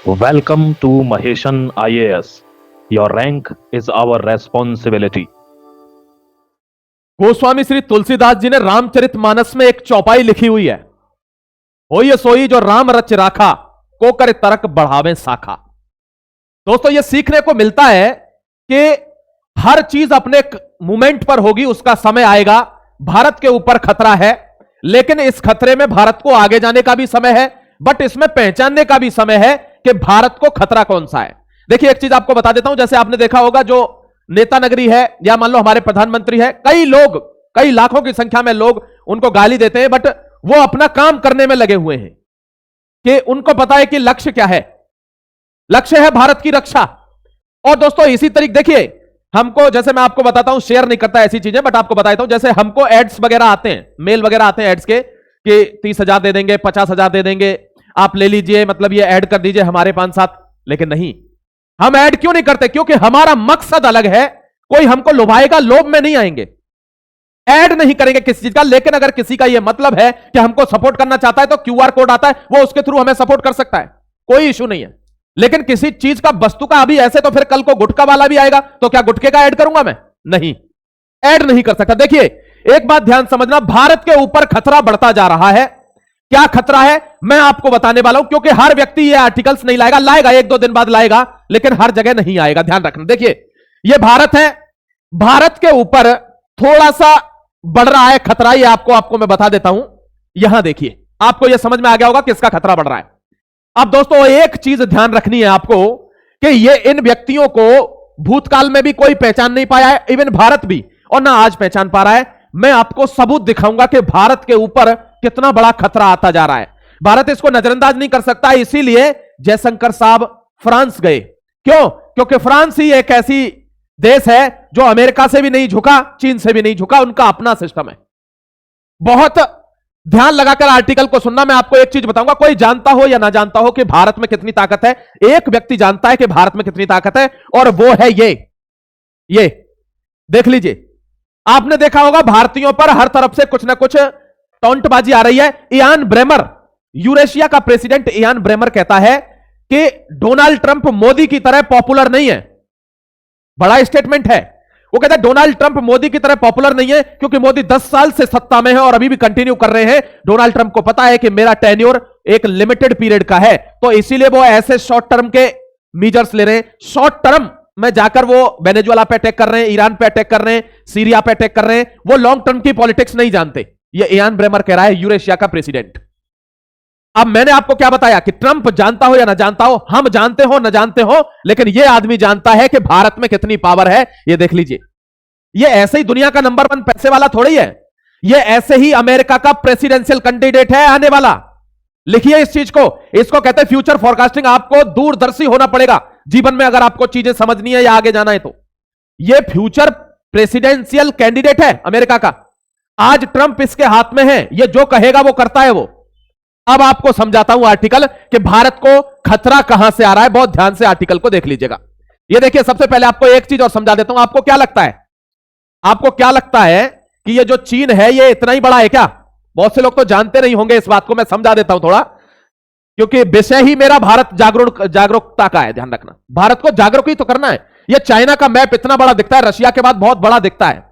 Welcome to Maheshan IAS. Your rank is our responsibility. Goswami Shri Tulsidas ji ने रामचरितमानस में एक चौपाई लिखी हुई है, होइए सोई जो राम रच राखा, को करे तरक बढ़ावे शाखा। दोस्तों ये सीखने को मिलता है कि हर चीज अपने मोमेंट पर होगी, उसका समय आएगा। भारत के ऊपर खतरा है, लेकिन इस खतरे में भारत को आगे जाने का भी समय है, बट इसमें पहचानने का भी समय है कि भारत को खतरा कौन सा है। देखिए एक चीज आपको बता देता हूं, जैसे आपने देखा होगा जो नेता नगरी है या मान लो हमारे प्रधानमंत्री है, कई लोग, कई लाखों की संख्या में लोग उनको गाली देते हैं, बट वो अपना काम करने में लगे हुए हैं कि उनको पता है कि लक्ष्य क्या है। लक्ष्य है भारत की रक्षा। और दोस्तों इसी तरीके देखिए हमको, जैसे मैं आपको बताता हूं, शेयर नहीं करता ऐसी चीजें, बट आपको बताता हूं, जैसे हमको एड्स वगैरह आते हैं, मेल वगैरह आते हैं एड्स के कि 30,000 दे देंगे, 50,000 दे देंगे, आप ले लीजिए, मतलब ये ऐड कर दीजिए हमारे 5-7। लेकिन नहीं, हम ऐड क्यों नहीं करते? क्योंकि हमारा मकसद अलग है। कोई हमको लुभाएगा, लोभ में नहीं आएंगे, ऐड नहीं करेंगे किसी चीज का। लेकिन अगर किसी का यह मतलब है कि हमको सपोर्ट करना चाहता है तो क्यूआर कोड आता है, वो उसके थ्रू हमें सपोर्ट कर सकता है, कोई इशू नहीं है। लेकिन किसी चीज का, वस्तु का, अभी ऐसे तो फिर कल को गुटखा वाला भी आएगा तो क्या गुटखे का ऐड करूंगा मैं? नहीं, ऐड नहीं कर सकता। देखिए एक बात ध्यान समझना, भारत के ऊपर खतरा बढ़ता जा रहा है। क्या खतरा है मैं आपको बताने वाला हूं, क्योंकि हर व्यक्ति ये आर्टिकल्स नहीं लाएगा, लाएगा 1-2 दिन बाद लाएगा, लेकिन हर जगह नहीं आएगा, ध्यान रखना। देखिए ये भारत है, भारत के ऊपर थोड़ा सा बढ़ रहा है खतरा, ये आपको मैं बता देता हूं। यहां देखिए, आपको यह समझ में आ गया होगा किसका खतरा बढ़ रहा है। अब दोस्तों एक चीज ध्यान रखनी है आपको कि ये इन व्यक्तियों को भूतकाल में भी कोई पहचान नहीं पाया है, इवन भारत भी, और ना आज पहचान पा रहा है। मैं आपको सबूत दिखाऊंगा कि भारत के ऊपर कितना बड़ा खतरा आता जा रहा है। भारत इसको नजरअंदाज नहीं कर सकता, इसीलिए जयशंकर साहब फ्रांस गए। क्यों? क्योंकि फ्रांस ही एक ऐसी देश है जो अमेरिका से भी नहीं झुका, चीन से भी नहीं झुका, उनका अपना सिस्टम है। बहुत ध्यान लगाकर आर्टिकल को सुनना। मैं आपको एक चीज बताऊंगा, कोई जानता हो या ना जानता हो कि भारत में कितनी ताकत है, एक व्यक्ति जानता है कि भारत में कितनी ताकत है, और वो है ये देख लीजिए। आपने देखा होगा भारतीयों पर हर तरफ से कुछ ना कुछ टॉन्टबाजी आ रही है। इयान ब्रेमर, यूरेशिया का प्रेसिडेंट इयान ब्रेमर कहता है कि डोनाल्ड ट्रंप मोदी की तरह पॉपुलर नहीं है। बड़ा स्टेटमेंट है। वो कहता है डोनाल्ड ट्रंप मोदी की तरह पॉपुलर नहीं है क्योंकि मोदी 10 साल से सत्ता में है और अभी भी कंटिन्यू कर रहे हैं। डोनाल्ड ट्रंप को पता है कि मेरा टेन्योर एक लिमिटेड पीरियड का है, तो इसीलिए वो ऐसे शॉर्ट टर्म के मीजर्स ले रहे हैं। शॉर्ट टर्म में जाकर वो वेनेजुएला पे अटैक कर रहे हैं, ईरान पे अटैक कर रहे हैं, सीरिया पे अटैक कर रहे हैं। वो लॉन्ग टर्म की पॉलिटिक्स नहीं जानते। ये इयान ब्रेमर कह रहा है, यूरेशिया का प्रेसिडेंट। अब मैंने आपको क्या बताया कि ट्रंप जानता हो या ना जानता हो, हम जानते हो ना जानते हो, लेकिन यह आदमी जानता है कि भारत में कितनी पावर है। यह देख लीजिए, यह ऐसे ही दुनिया का नंबर 1 पैसे वाला थोड़ी है, यह ऐसे ही अमेरिका का प्रेसिडेंशियल कैंडिडेट है आने वाला। लिखिए इस चीज को, इसको कहते हैं फ्यूचर फोरकास्टिंग। आपको दूरदर्शी होना पड़ेगा जीवन में अगर आपको चीजें समझनी है या आगे जाना है तो। यह फ्यूचर प्रेसिडेंशियल कैंडिडेट है अमेरिका का। आज ट्रंप इसके हाथ में है, यह जो कहेगा वो करता है वो। अब आपको समझाता हूं आर्टिकल कि भारत को खतरा कहां से आ रहा है। बहुत ध्यान से आर्टिकल को देख लीजिएगा। यह देखिए, सबसे पहले आपको एक चीज और समझा देता हूं। आपको क्या लगता है, आपको क्या लगता है कि यह जो चीन है यह इतना ही बड़ा है क्या? बहुत से लोग तो जानते नहीं होंगे इस बात को, मैं समझा देता हूं थोड़ा, क्योंकि विषय ही मेरा भारत जागरूकता का है। ध्यान रखना, भारत को जागरूक ही तो करना है। यह चाइना का मैप इतना बड़ा दिखता है, रशिया के बाद बहुत बड़ा दिखता है,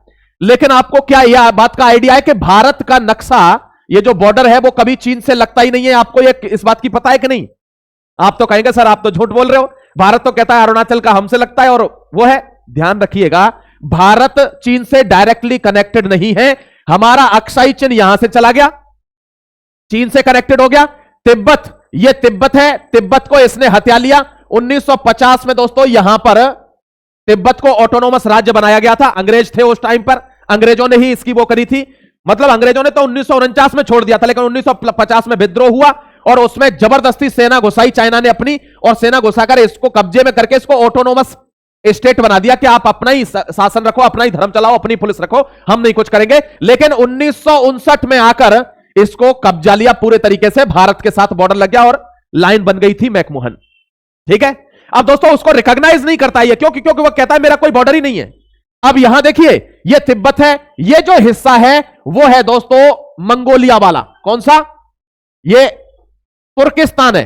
लेकिन आपको क्या यह बात का आइडिया है कि भारत का नक्शा, ये जो बॉर्डर है वो कभी चीन से लगता ही नहीं है? आपको ये इस बात की पता है कि नहीं? आप तो कहेंगे सर आप तो झूठ बोल रहे हो, भारत तो कहता है अरुणाचल का हमसे लगता है, और वो है। ध्यान रखिएगा, भारत चीन से डायरेक्टली कनेक्टेड नहीं है। हमारा अक्साई चिन्ह यहां से चला गया, चीन से कनेक्टेड हो गया। तिब्बत, ये तिब्बत है, तिब्बत को इसने हत्या लिया 1950 में। दोस्तों यहां पर तिब्बत को ऑटोनोमस राज्य बनाया गया था, अंग्रेज थे उस टाइम पर, अंग्रेजों ने ही इसकी वो करी थी। मतलब अंग्रेजों ने तो 1949 में छोड़ दिया था, लेकिन 1950 में विद्रोह हुआ और उसमें जबरदस्ती सेना घुसाई चाइना ने अपनी, और सेना घुसाकर इसको कब्जे में करके इसको ऑटोनोमस स्टेट बना दिया कि आप अपना ही शासन रखो, अपना ही धर्म चलाओ, अपनी पुलिस रखो, हम नहीं कुछ करेंगे। लेकिन 1959 में आकर इसको कब्जा लिया पूरे तरीके से, भारत के साथ बॉर्डर लग गया और लाइन बन गई थी मैकमोहन। ठीक है, अब दोस्तों उसको रिकॉग्नाइज नहीं करता है क्योंकि वो कहता है मेरा कोई बॉर्डर ही नहीं है। अब यहां देखिए, यह तिब्बत है, यह जो हिस्सा है वो है दोस्तों मंगोलिया वाला। कौन सा? ये तुर्किस्तान है।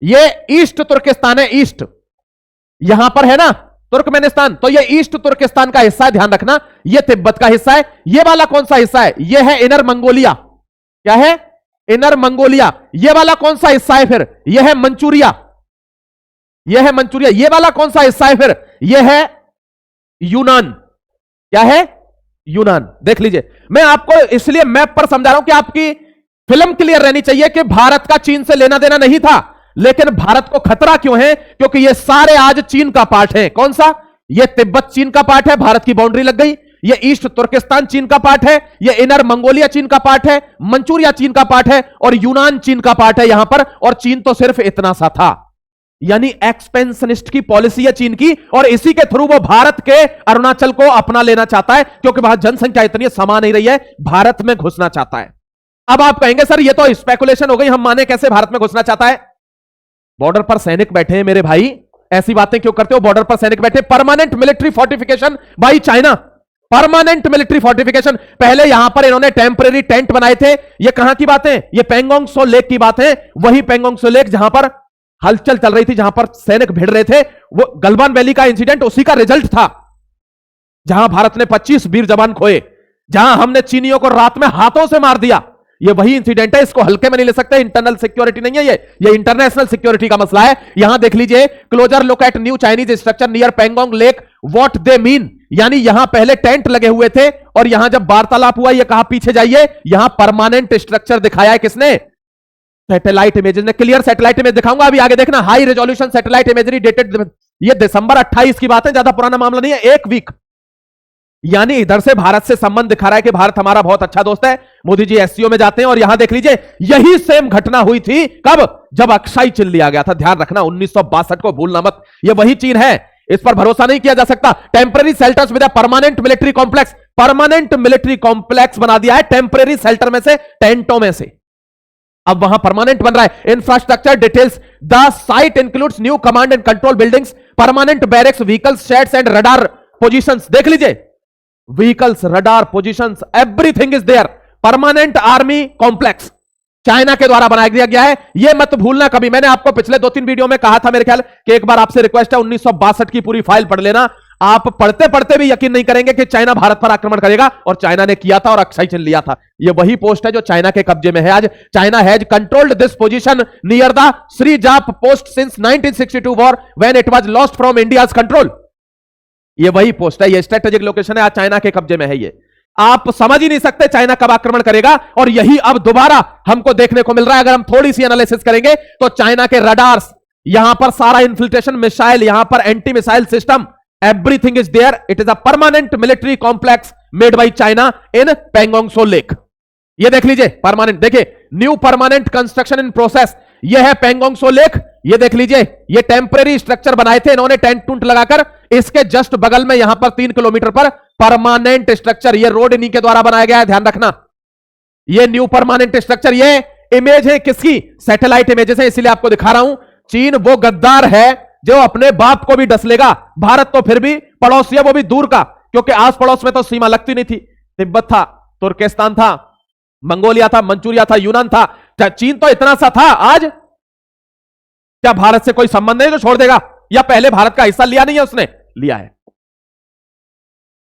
ये ईस्ट तुर्किस्तान है, ईस्ट यहां पर है ना तुर्कमेनिस्तान, तो ये ईस्ट तुर्किस्तान का हिस्सा है, ध्यान रखना। ये तिब्बत का हिस्सा है। ये वाला कौन सा हिस्सा है? ये है इनर मंगोलिया। क्या है? Inner Mongolia. ये वाला कौन सा हिस्सा है फिर? ये है मंचूरिया। ये है मंचूरिया। ये वाला कौन सा हिस्सा है फिर? ये है यूनान। क्या है? यूनान। देख लीजिए, मैं आपको इसलिए मैप पर समझा रहा हूं कि आपकी फिल्म क्लियर रहनी चाहिए कि भारत का चीन से लेना देना नहीं था, लेकिन भारत को खतरा क्यों है? क्योंकि ये सारे आज चीन का पार्ट है। कौन सा? ये तिब्बत चीन का पार्ट है, भारत की बाउंड्री लग गई। ये ईस्ट तुर्किस्तान चीन का पार्ट है, ये इनर मंगोलिया चीन का पार्ट है, मंचूरिया चीन का पार्ट है और यूनान चीन का पार्ट है यहां पर। और चीन तो सिर्फ इतना सा था, यानी एक्सपेंशनिस्ट की पॉलिसी है चीन की, और इसी के थ्रू वो भारत के अरुणाचल को अपना लेना चाहता है, क्योंकि वहां जनसंख्या इतनी समा नहीं रही है, भारत में घुसना चाहता है। अब आप कहेंगे सर ये तो स्पेकुलेशन हो गई, हम माने कैसे भारत में घुसना चाहता है? बॉर्डर पर सैनिक बैठे हैं मेरे भाई, ऐसी बातें क्यों करते हो? बॉर्डर पर सैनिक बैठे, permanent military fortification by China, permanent military fortification. पहले यहां पर इन्होंने टेम्परेरी टेंट बनाए थे। ये कहां की बात है? ये पेंगोंग सो लेक की बात है। वही पेंगोंग सो लेक जहां पर हलचल चल रही थी, जहां पर सैनिक भिड़ रहे थे, वो गलवान वैली का इंसिडेंट उसी का रिजल्ट था, जहां भारत ने 25 वीर जवान खोए, जहां हमने चीनियों को रात में हाथों से मार दिया। ये वही इंसिडेंट है, इसको हल्के में नहीं ले सकते। इंटरनल सिक्योरिटी नहीं है ये इंटरनेशनल सिक्योरिटी का मसला है। यहां देख लीजिए, closure look at new Chinese structure near Pangong lake, what they mean. यानी यहां पहले टेंट लगे हुए थे, और यहां जब वार्तालाप हुआ, ये कहा पीछे जाइए, यहां परमानेंट स्ट्रक्चर दिखाया है किसने? सैटेलाइट इमेजेस ने। क्लियर सैटेलाइट इमेज दिखाऊंगा अभी आगे, देखना। High resolution satellite imagery dated, ये दिसंबर 28 की बात है, ज्यादा पुराना मामला नहीं है, एक वीक। यानी इधर से भारत से संबंध दिखा रहा है कि भारत हमारा बहुत अच्छा दोस्त है। मोदी जी एससीओ में जाते हैं, और यहां देख लीजिए, यही सेम घटना हुई थी कब? जब अक्साई चिन लिया गया था। ध्यान रखना, 1962 को भूलना मत, ये वही चीन है, इस पर भरोसा नहीं किया जा सकता। Temporary shelters with permanent military complex, permanent military complex बना दिया है टेम्पररी सेल्टर में से, टेंटों में से, अब वहां परमानेंट बन रहा है। Infrastructure details, the site includes new command and control buildings, permanent barracks, vehicles, sheds and radar positions. देख लीजिए, vehicles, radar positions, everything is there. Permanent army complex China के द्वारा बनाया गया है, यह मत भूलना कभी। मैंने आपको पिछले 2-3 वीडियो में कहा था, मेरे ख्याल कि एक बार आपसे रिक्वेस्ट है 1962 की पूरी फाइल पढ़ लेना। आप पढ़ते पढ़ते भी यकीन नहीं करेंगे कि चाइना भारत पर आक्रमण करेगा, और चाइना ने किया था और अक्साई चिन लिया था। यह वही पोस्ट है जो चाइना के कब्जे में है आज। China has controlled this position near the Sirijap post since 1962 war when it was lost from India's control. ये वही पोस्ट है, ये स्ट्रेटेजिक लोकेशन है, आज चाइना के कब्जे में है। ये आप समझ ही नहीं सकते चाइना कब आक्रमण करेगा, और यही अब दोबारा हमको देखने को मिल रहा है। अगर हम थोड़ी सी एनालिसिस करेंगे तो चाइना के रडार्स, यहां पर सारा इन्फिल्ट्रेशन मिसाइल, यहां पर anti missile system, everything is there. It is a permanent military complex made by China in Pangong Tso lake. ये देख लीजिए, परमानेंट, देखिए, new permanent construction in process. ये है पेंगोंग सो लेक। ये देख लीजिए, ये टेम्परेरी स्ट्रक्चर बनाए थे इन्होंने टेंट टूंट लगाकर। इसके जस्ट बगल में यहां पर 3 किलोमीटर पर परमानेंट स्ट्रक्चर, ये रोड इन्हीं के द्वारा बनाया गया है, ध्यान रखना। ये न्यू परमानेंट स्ट्रक्चर, ये इमेज है किसकी? सैटेलाइट इमेजेस है, इसलिए आपको दिखा रहा हूं। चीन वो गद्दार है जो अपने बाप को भी डस लेगा। भारत तो फिर भी पड़ोसी है, वो भी दूर का, क्योंकि आस पड़ोस में तो सीमा लगती नहीं थी। तिब्बत था, तुर्किस्तान था, मंगोलिया था, मंचूरिया था, यूनान था। चीन तो इतना सा था, आज क्या भारत से कोई संबंध नहीं जो छोड़ देगा? या पहले भारत का हिस्सा लिया नहीं है उसने? लिया है।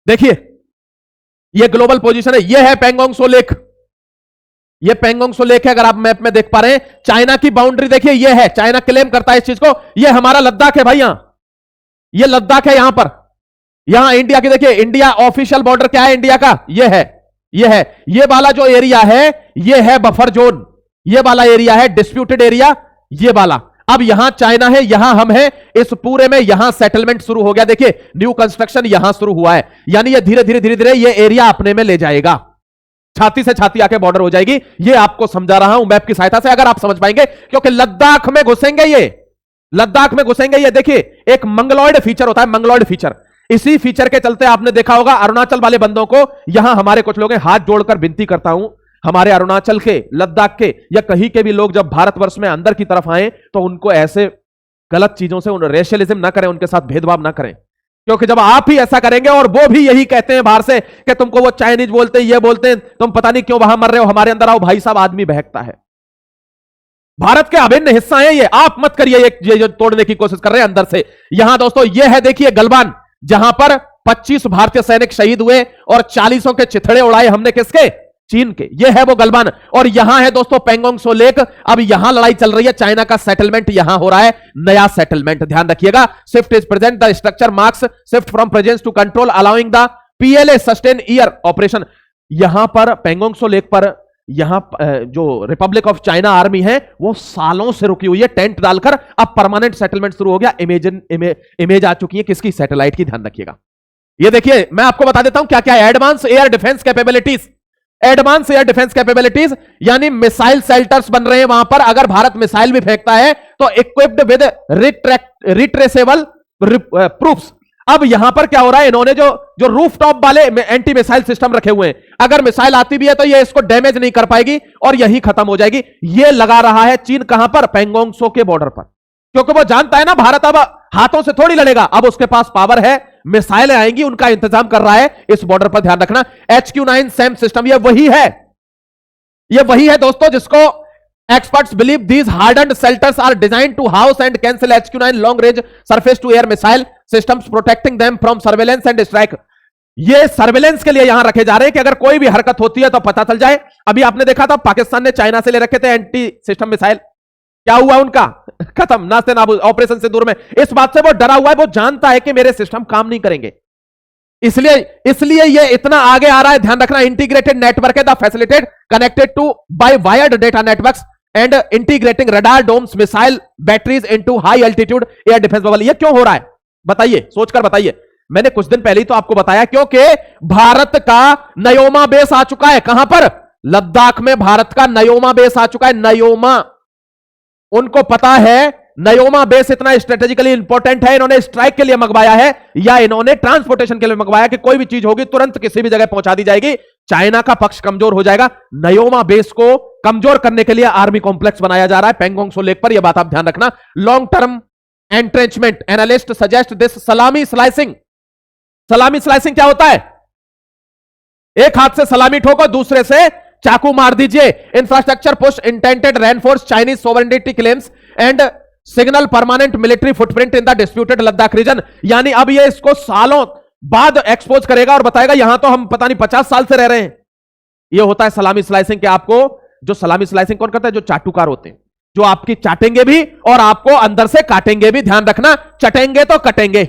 देखिए, ये ग्लोबल पोजीशन है, ये है पेंगोंग सो लेक। ये पेंगोंग सो लेक है, अगर आप मैप में देख पा रहे हैं। चाइना की बाउंड्री देखिए, ये है, चाइना क्लेम करता है इस चीज को। ये हमारा लद्दाख है भाई, यहां ये लद्दाख है, यहां पर, यहां इंडिया की देखिए, इंडिया ऑफिशियल बॉर्डर क्या है इंडिया का? ये है, ये है। ये वाला जो एरिया है, ये है बफर जोन, ये वाला एरिया है डिस्प्यूटेड एरिया, ये वाला। अब यहां चाइना है, यहां हम हैं, इस पूरे में यहां सेटलमेंट शुरू हो गया। देखिए, न्यू कंस्ट्रक्शन यहां शुरू हुआ है, यानी ये धीरे धीरे धीरे धीरे ये एरिया अपने में ले जाएगा, छाती से छाती आके बॉर्डर हो जाएगी। ये आपको समझा रहा हूं मैप की सहायता से, अगर आप समझ पाएंगे, क्योंकि लद्दाख में घुसेंगे ये, लद्दाख में घुसेंगे ये। देखिए, एक मंगलॉइड फीचर होता है, मंगलॉइड फीचर। इसी फीचर के चलते आपने देखा होगा अरुणाचल वाले बंदों को, यहां हमारे कुछ लोग हैं, हाथ जोड़कर विनती करता हूं, हमारे अरुणाचल के, लद्दाख के या कहीं के भी लोग जब भारतवर्ष में अंदर की तरफ आए तो उनको ऐसे गलत चीजों से रेशियलिज्म ना करें, उनके साथ भेदभाव ना करें, क्योंकि जब आप ही ऐसा करेंगे और वो भी यही कहते हैं बाहर से कि तुमको वो चाइनीज बोलते हैं, ये बोलते हैं, तुम पता नहीं क्यों वहां मर रहे हो, हमारे अंदर आओ। भाई साहब, आदमी बहकता है, भारत के अभिन्न हिस्सा है ये, आप मत करिए ये जो तोड़ने की कोशिश कर रहे हैं अंदर से। यहां दोस्तों ये है, देखिए गलवान, जहां पर 25 भारतीय सैनिक शहीद हुए और 40 के चिथड़े उड़ाए हमने, किसके? चीन के। ये है वो गलवान। और यहां है दोस्तों पेंगोंग त्सो लेक। अब यहां लड़ाई चल रही है, चाइना का सेटलमेंट यहां हो रहा है, नया सेटलमेंट, ध्यान रखिएगा। Swift is present, the structure marks swift from presence to control allowing the PLA sustain year operation. यहां पर पेंगोंग त्सो लेक पर यहां जो रिपब्लिक ऑफ चाइना आर्मी है वो सालों से रुकी हुई है, टेंट डालकर। अब परमानेंट सेटलमेंट शुरू हो गया। इमेज आ चुकी है किसकी? सैटेलाइट की, ध्यान रखिएगा। ये देखिए, मैं आपको बता देता हूं क्या क्या है। Advance air defence capabilities, advance air defence capabilities यानी मिसाइल शेल्टर्स बन रहे हैं वहां पर। अगर भारत मिसाइल भी फेंकता है तो इक्विप्ड विद रिट्रेसेबल प्रूफ्स। अब यहां पर क्या हो रहा है, इन्होंने जो रूफ टॉप वाले एंटी मिसाइल सिस्टम रखे हुए हैं, अगर मिसाइल आती भी है तो ये इसको डैमेज नहीं कर पाएगी और यही खत्म हो जाएगी। ये लगा रहा है चीन, कहां पर? पेंगोंग त्सो के बॉर्डर पर, क्योंकि वो जानता है ना भारत अब हाथों से थोड़ी लड़ेगा, अब उसके पास पावर है, मिसाइलें आएंगी, उनका इंतजाम कर रहा है इस बॉर्डर पर। ध्यान रखना, HQ-9 सैम सिस्टम ये वही है दोस्तों जिसको experts believe these hardened shelters are designed to house and cancel HQ-9 long range surface to air missile systems, protecting them from surveillance and strike। ये सर्वेलेंस के लिए यहां रखे जा रहे हैं कि अगर कोई भी हरकत होती है तो पता चल जाए। अभी आपने देखा था पाकिस्तान ने चाइना से ले रखे थे एंटी सिस्टम मिसाइल, क्या हुआ उनका? खत्म, नास्ते नाबूद। ऑपरेशन सिंदूर में इस बात से वो डरा हुआ है, वो जानता है कि मेरे सिस्टम काम नहीं करेंगे, इसलिए ये इतना आगे आ रहा है। ध्यान रखना, इंटीग्रेटेड नेटवर्क है, the facilitated connected to by wired data networks and integrating radar domes missile batteries into high altitude air defence bubble. ये क्यों हो रहा है बताइए, सोचकर बताइए। मैंने कुछ दिन पहले ही तो आपको बताया, क्योंकि भारत का नयोमा बेस आ चुका है। कहां पर? लद्दाख में भारत का नयोमा बेस आ चुका है। नयोमा, उनको पता है नयोमा बेस इतना स्ट्रेटेजिकली इंपॉर्टेंट है, इन्होंने स्ट्राइक के लिए मंगवाया है या इन्होंने ट्रांसपोर्टेशन के लिए मंगवाया कि कोई भी चीज होगी तुरंत किसी भी जगह पहुंचा दी जाएगी, चाइना का पक्ष कमजोर हो जाएगा। नयोमा बेस को कमजोर करने के लिए आर्मी कॉम्प्लेक्स बनाया जा रहा है पेंगोंग त्सो लेक पर, यह बात आप ध्यान रखना। Long term entrenchment, analyst suggest this सलामी स्लाइसिंग। सलामी स्लाइसिंग क्या होता है? एक हाथ से सलामी ठोको, दूसरे से चाकू मार दीजिए। Infrastructure push intended reinforce Chinese sovereignty claims and signal permanent military footprint in the disputed Ladakh region. यानी अब ये इसको सालों बाद एक्सपोज करेगा और बताएगा यहां तो हम पता नहीं 50 साल से रह रहे हैं। ये होता है सलामी स्लाइसिंग। के आपको जो सलामी स्लाइसिंग कौन करता है? जो चाटुकार होते हैं, जो आपकी चाटेंगे भी और आपको अंदर से काटेंगे भी। ध्यान रखना, चटेंगे तो कटेंगे,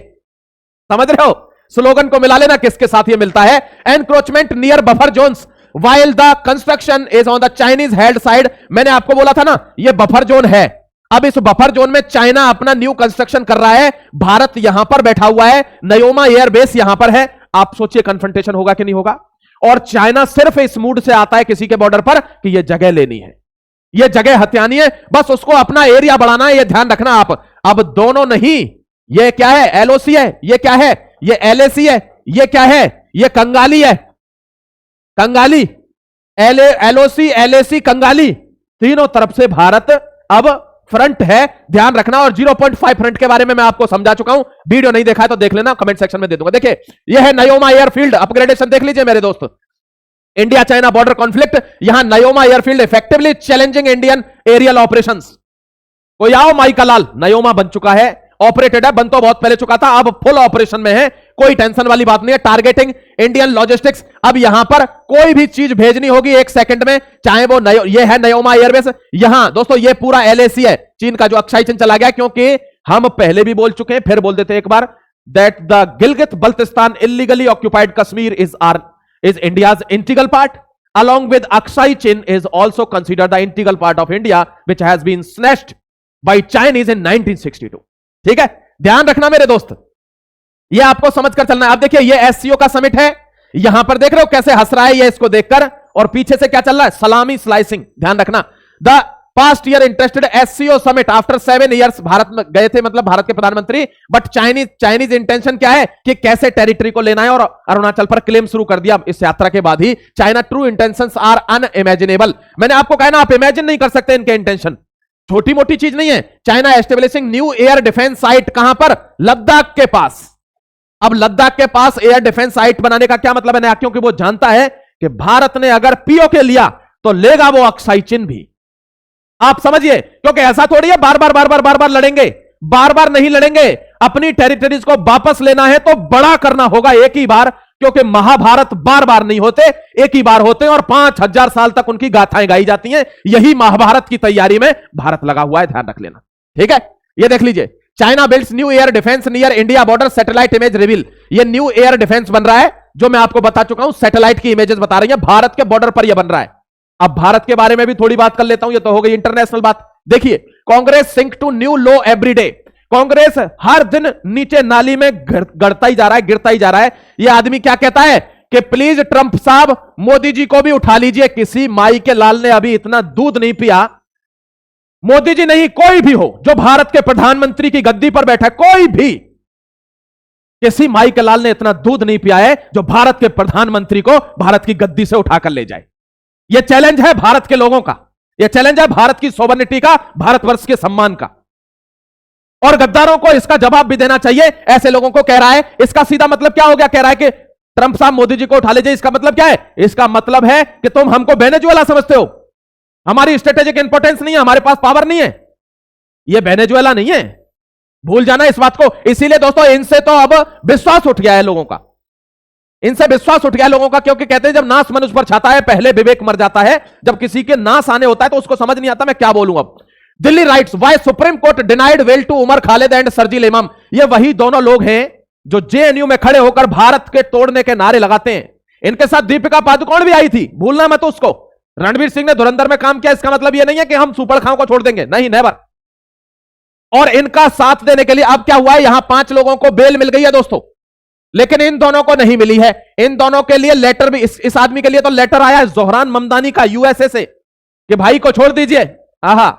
समझ रहे हो? स्लोगन को मिला लेना किसके साथ ये मिलता है। Encroachment near buffer zones while the construction is on the Chinese held side। मैंने आपको बोला था ना ये बफर जोन है। अब इस बफर जोन में चाइना अपना न्यू कंस्ट्रक्शन कर रहा है, भारत यहां पर बैठा हुआ है, नयोमा एयरबेस यहां पर है। आप सोचिए कन्फ्रंटेशन होगा कि नहीं होगा। और चाइना सिर्फ इस मूड से आता है किसी के बॉर्डर पर कि यह जगह लेनी है, यह जगह हथियानी है, बस उसको अपना एरिया बढ़ाना है। यह ध्यान रखना आप। अब दोनों नहीं, यह क्या है? एलओसी है। यह क्या है? यह एलएसी है। यह क्या है? यह कंगाली है। कंगाली, एलओसी, एलएसी, कंगाली, तीनों तरफ से भारत अब फ्रंट है, ध्यान रखना। और 0.5 फ्रंट के बारे में मैं आपको समझा चुका हूं, वीडियो नहीं देखा है तो देख लेना, कमेंट सेक्शन में दे दूंगा। देखिए यह है नयोमा एयरफील्ड अपग्रेडेशन, देख लीजिए मेरे दोस्त। इंडिया चाइना बॉर्डर कॉन्फ्लिक्ट, यहां Nyoma airfield effectively challenging Indian aerial operations. कोई आओ माई का लाल, नयोमा बन चुका है, ऑपरेटेड है, बन तो बहुत पहले चुका था, अब फुल ऑपरेशन में है, कोई टेंशन वाली बात नहीं है। टारगेटिंग इंडियन लॉजिस्टिक्स, अब यहां पर कोई भी चीज भेजनी होगी 1 सेकंड में, चाहे वो ये है नयोमा एयरबेस। यहां दोस्तों ये पूरा एलएसी है, चीन का जो अक्षय चिन्ह चला गया, क्योंकि हम पहले भी बोल चुके हैं, फिर बोल देते एक बार, that the Gilgit Baltistan illegally occupied Kashmir is India's integral part, along with Aksai Chin is also considered the integral part of India, which has been snatched by Chinese in 1962। ठीक है, ध्यान रखना मेरे दोस्त, ये आपको समझकर चलना है। अब देखिए ये एससीओ का समिट है, यहां पर देख रहे हो कैसे हंस रहा है ये इसको देखकर, और पीछे से क्या चल रहा है? सलामी स्लाइसिंग। ध्यान रखना, the past year interested SCO summit after 7 years Bharat में गए थे, मतलब भारत के प्रधानमंत्री, बट चाइनीज इंटेंशन क्या है कि कैसे टेरिटरी को लेना है, और अरुणाचल पर क्लेम शुरू कर दिया इस यात्रा के बाद ही। China true intentions are unimaginable. मैंने आपको कहा ना, आप इमेजिन नहीं कर सकते इनके इंटेंशन, छोटी मोटी चीज नहीं है। China establishing new air defence site, कहां पर? लद्दाख के पास। अब लद्दाख के पास एयर डिफेंस साइट बनाने का क्या मतलब है? क्योंकि वो जानता है कि भारत ने अगर पीओके लिया तो लेगा वो अक्साई चिन्ह भी। आप समझिए, क्योंकि ऐसा थोड़ी है बार बार लड़ेंगे, बार बार नहीं लड़ेंगे। अपनी टेरिटरीज को वापस लेना है तो बड़ा करना होगा एक ही बार, क्योंकि महाभारत बार बार नहीं होते, एक ही बार होते हैं और 5000 साल तक उनकी गाथाएं गाई जाती हैं। यही महाभारत की तैयारी में भारत लगा हुआ है, ध्यान रख लेना, ठीक है। ये देख लीजिए, China builds new air defence near India border, satellite image reveal. ये न्यू एयर डिफेंस बन रहा है, जो मैं आपको बता चुका हूं, सैटेलाइट की इमेजेस बता रही है, भारत के बॉर्डर पर यह बन रहा है। अब भारत के बारे में भी थोड़ी बात कर लेता हूं, ये तो हो गई इंटरनेशनल बात। देखिए, Congress sink to new low everyday. Congress हर दिन नीचे नाली में गड़ता ही जा रहा है, गिरता ही जा रहा है। यह आदमी क्या कहता है कि प्लीज ट्रंप साहब, मोदी जी को भी उठा लीजिए। किसी माई के लाल ने अभी इतना दूध नहीं पिया, मोदी जी नहीं, कोई भी हो जो भारत के प्रधानमंत्री की गद्दी पर बैठा है, कोई भी, किसी माई के लाल ने इतना दूध नहीं पिया है जो भारत के प्रधानमंत्री को भारत की गद्दी से उठाकर ले जाए। यह चैलेंज है भारत के लोगों का, यह चैलेंज है भारत की सोवरेनिटी का, भारतवर्ष के सम्मान का। और गद्दारों को इसका जवाब भी देना चाहिए। ऐसे लोगों को कह रहा है, इसका सीधा मतलब क्या हो गया, कह रहा है कि ट्रंप साहब मोदी जी को उठा लीजिए। इसका मतलब क्या है? इसका मतलब है कि तुम हमको वेनेजुएला समझते हो, हमारी स्ट्रेटेजिक इंपॉर्टेंस नहीं है, हमारे पास पावर नहीं है। यह वेनेजुएला नहीं है, भूल जाना इस बात को। इसीलिए दोस्तों, इनसे तो अब विश्वास उठ गया है लोगों का, इनसे विश्वास उठ गया लोगों का, क्योंकि कहते हैं जब नाश मनुष्य पर छाता है पहले विवेक मर जाता है। जब किसी के नाश आने होता है तो उसको समझ नहीं आता मैं क्या बोलूं। अब Delhi riots, why Supreme Court denied bail to Umar Khalid and Sharjeel Imam. ये वही दोनों लोग हैं जो जेएनयू में खड़े होकर भारत के तोड़ने के नारे लगाते हैं। इनके साथ दीपिका पादुकोण भी आई थी, भूलना मत उसको। रणवीर सिंह ने धुरंधर में काम किया, इसका मतलब यह नहीं है कि हम सुपर खां को छोड़ देंगे, नहीं, नेवर। और इनका साथ देने के लिए अब क्या हुआ है, यहां 5 लोगों को बेल मिल गई है दोस्तों, लेकिन इन दोनों को नहीं मिली है। इन दोनों के लिए लेटर भी, इस आदमी के लिए तो लेटर आया है जोहरान ममदानी का यूएसए से कि भाई को छोड़ दीजिए। आहा,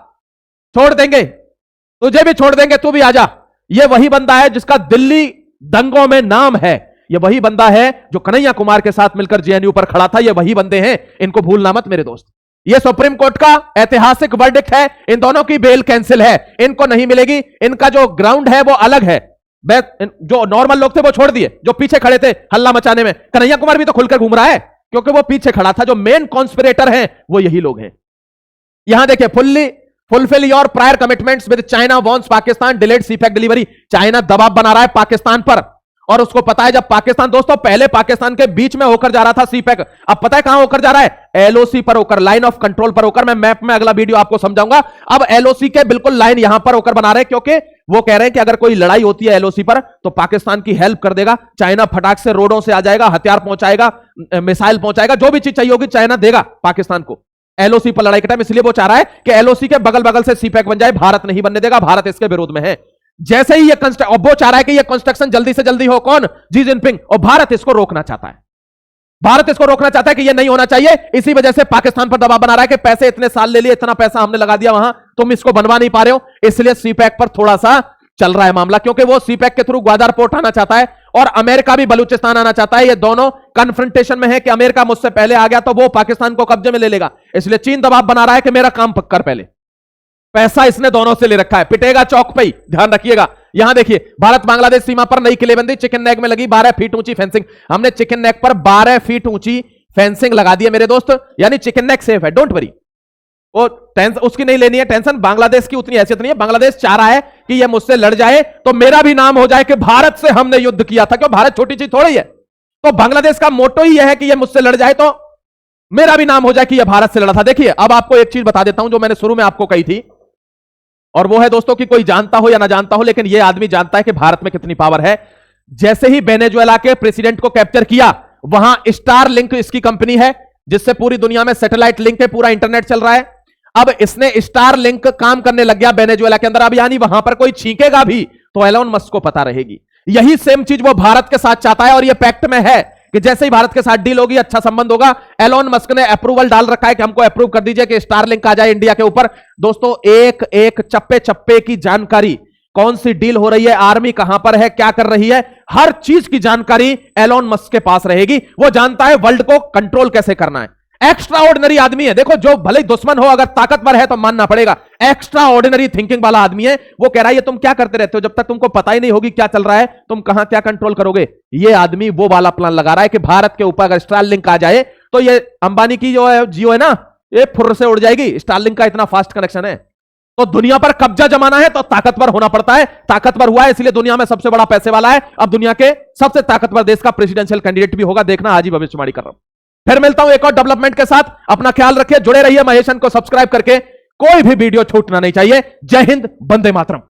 छोड़ देंगे, तुझे भी छोड़ देंगे, तू भी आजा। ये वही बंदा है जिसका दिल्ली दंगों में नाम है, ये वही बंदा है जो कन्हैया कुमार के साथ मिलकर जेएनयू पर खड़ा था। ये वही बंदे हैं, इनको भूलना मत मेरे दोस्त। ये सुप्रीम कोर्ट का ऐतिहासिक वर्डिक्ट है, इन दोनों की बेल कैंसिल है, इनको नहीं मिलेगी। इनका जो ग्राउंड है वो अलग है। जो नॉर्मल लोग थे वो छोड़ दिए, जो पीछे खड़े थे हल्ला मचाने में। कन्हैया कुमार भी तो खुलकर घूम रहा है क्योंकि वो पीछे खड़ा था। जो मेन कॉन्स्पिरेटर हैं वो यही लोग हैं। यहां देखिए, fulfil your prior commitments with China wants Pakistan delayed CPEC delivery. China दबाव बना रहा है पाकिस्तान पर, और उसको पता है जब पाकिस्तान, दोस्तों पहले पाकिस्तान के बीच में होकर जा रहा था सीपैक, अब पता है कहां होकर जा रहा है? एलओसी पर होकर, लाइन ऑफ कंट्रोल पर होकर। मैं मैप में अगला वीडियो आपको समझाऊंगा। अब एलओसी के बिल्कुल लाइन यहां पर होकर बना रहे हैं, क्योंकि वो कह रहे हैं कि अगर कोई लड़ाई होती है एलओसी पर तो पाकिस्तान की हेल्प कर देगा। चाइना फटाक से रोडों से आ जाएगा, हथियार पहुंचाएगा, मिसाइल पहुंचाएगा, जो भी चीज चाहिए होगी चाइना देगा पाकिस्तान को एलओसी पर लड़ाई के टाइम। इसलिए वो चाह रहा है कि एलओसी के बगल बगल से सीपैक बन जाए। भारत नहीं बनने देगा, भारत इसके विरोध में है। जैसे ही ये वो चाह रहा है कि ये कंस्ट्रक्शन जल्दी से जल्दी हो, कौन? Xi Jinping. और भारत इसको रोकना चाहता है, भारत इसको रोकना चाहता है कि ये नहीं होना चाहिए। इसी वजह से पाकिस्तान पर दबाव बना रहा है कि पैसे इतने साल ले लिए, इतना पैसा हमने लगा दिया वहां, तुम इसको बनवा नहीं पा रहे हो। इसलिए सीपैक पर थोड़ा सा चल रहा है मामला, क्योंकि वो सीपैक के थ्रू ग्वादर पोर्ट आना चाहता है और अमेरिका भी बलूचिस्तान आना चाहता है। ये दोनों कन्फ्रंटेशन में है कि अमेरिका मुझसे पहले आ गया तो वो पाकिस्तान को कब्जे में ले लेगा। इसलिए चीन दबाव बना रहा है कि मेरा काम कर पहले। पैसा इसने दोनों से ले रखा है, पिटेगा चौक पे ही, ध्यान रखिएगा। यहां देखिए, भारत बांग्लादेश सीमा पर नई किलेबंदी, चिकन नेक में लगी 12 फीट ऊंची फेंसिंग। हमने चिकन नेक पर 12 फीट ऊंची फेंसिंग लगा दी है मेरे दोस्त, यानी चिकन नेक सेफ है, डोंट वरी। वो उसकी नहीं लेनी है टेंशन, बांग्लादेश की उतनी हैसियत नहीं है। बांग्लादेश चाह रहा है कि ये मुझसे लड़ जाए तो मेरा भी नाम हो जाए कि भारत से हमने युद्ध किया था, क्यों? भारत छोटी चीज थोड़ी है। तो बांग्लादेश का मोटो ही यह है कि ये मुझसे लड़ जाए तो मेरा भी नाम हो जाए कि यह भारत से लड़ा था। देखिए, अब आपको एक चीज बता देता हूं जो मैंने शुरू में आपको कही थी, और वो है दोस्तों कि कोई जानता हो या ना जानता हो, लेकिन यह आदमी जानता है कि भारत में कितनी पावर है। जैसे ही वेनेजुएला के प्रेसिडेंट को कैप्चर किया, वहां स्टार लिंक इसकी कंपनी है जिससे पूरी दुनिया में सैटेलाइट लिंक है, पूरा इंटरनेट चल रहा है। अब इसने स्टार लिंक काम करने लग गया वेनेजुएला के अंदर। अब यानी वहां पर कोई छींकेगा भी तो एलोन मस्क को पता रहेगी। यही सेम चीज वो भारत के साथ चाहता है, और ये पैक्ट में है कि जैसे ही भारत के साथ डील होगी, अच्छा संबंध होगा, एलोन मस्क ने अप्रूवल डाल रखा है कि हमको अप्रूव कर दीजिए कि स्टार लिंक आ जाए इंडिया के ऊपर। दोस्तों, एक एक चप्पे चप्पे की जानकारी, कौन सी डील हो रही है, आर्मी कहां पर है, क्या कर रही है, हर चीज की जानकारी एलोन मस्क के पास रहेगी। वो जानता है वर्ल्ड को कंट्रोल कैसे करना है। एक्स्ट्रा ऑर्डिनरी आदमी है। देखो, जो भले दुश्मन हो, अगर ताकतवर है तो मानना पड़ेगा, एक्स्ट्रा ऑर्डिनरी थिंकिंग वाला आदमी है। वो कह रहा है ये तुम क्या करते रहते हो, जब तक तुमको पता ही नहीं होगी क्या चल रहा है, तुम कहां क्या कंट्रोल करोगे। ये आदमी वो वाला प्लान लगा रहा है कि भारत के ऊपर अगर स्टार लिंक आ जाए तो ये अंबानी की जो है जियो है ना, ये फुर्र से उड़ जाएगी। स्टारलिंक का इतना फास्ट कनेक्शन है। तो दुनिया पर कब्जा जमाना है तो ताकतवर होना पड़ता है। ताकतवर हुआ है इसलिए दुनिया में सबसे बड़ा पैसे वाला है। अब दुनिया के सबसे ताकतवर देश का प्रेसिडेंशियल कैंडिडेट भी होगा, देखना। आज ही भविष्यवाणी कर रहा हूं। फिर मिलता हूं एक और डेवलपमेंट के साथ। अपना ख्याल रखिए, जुड़े रहिए। महेशन को सब्सक्राइब करके कोई भी वीडियो छूटना नहीं चाहिए। जय हिंद, वंदे मातरम।